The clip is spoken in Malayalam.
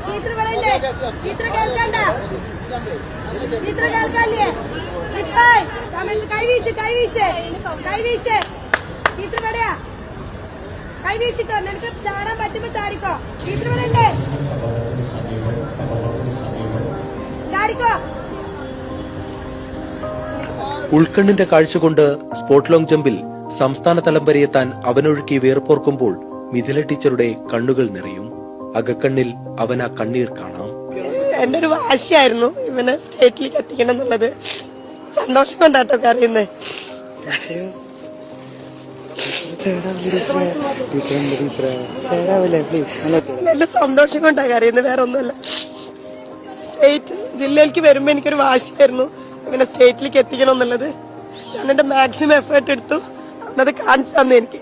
ടീച്ചർ പറയില്ലേ? ടീച്ചർ കേൾക്കണ്ട, ടീച്ചർ കേൾക്കാല്ലേ? കൈവീശ് കൈവീശ് കൈവീശ്. ടീച്ചർ പറയാ കൈവീശിക്കോ, നിനക്ക് ചാടാൻ പറ്റുമ്പോ ചാടിക്കോ. ടീച്ചർ പറയണ്ടേ? ചാടിക്കോ. ഉൾക്കണ്ണിന്റെ കാഴ്ച കൊണ്ട് സ്പോട്ട് ലോങ് ജമ്പിൽ സംസ്ഥാന തലം വരെ എത്താൻ അവനൊഴുക്കി വേർപ്പോർക്കുമ്പോൾ മിഥില ടീച്ചറുടെ കണ്ണുകൾ നിറയും. അകക്കണ്ണിൽ അവൻ ആ കണ്ണീർ കാണാം. എന്റെ ഒരു വാശിയായിരുന്നു ഇവനെ സ്റ്റേറ്റിലേക്ക് എത്തിക്കണം എന്നുള്ളത്. സന്തോഷം കൊണ്ടാട്ടോ കരയുന്നേ. എന്റെ സന്തോഷം കൊണ്ടാ കരയുന്നത്, വേറെ ഒന്നുമല്ല. സ്റ്റേറ്റ് ജില്ലയിലേക്ക് വരുമ്പോ എനിക്കൊരു വാശിയായിരുന്നു ഇവനെ സ്റ്റേറ്റിലേക്ക് എത്തിക്കണം എന്നുള്ളത്. ഞാൻ എന്റെ മാക്സിമം എഫേർട്ട് എടുത്തു, അന്നത് കാണിച്ചു തന്നെ എനിക്ക്.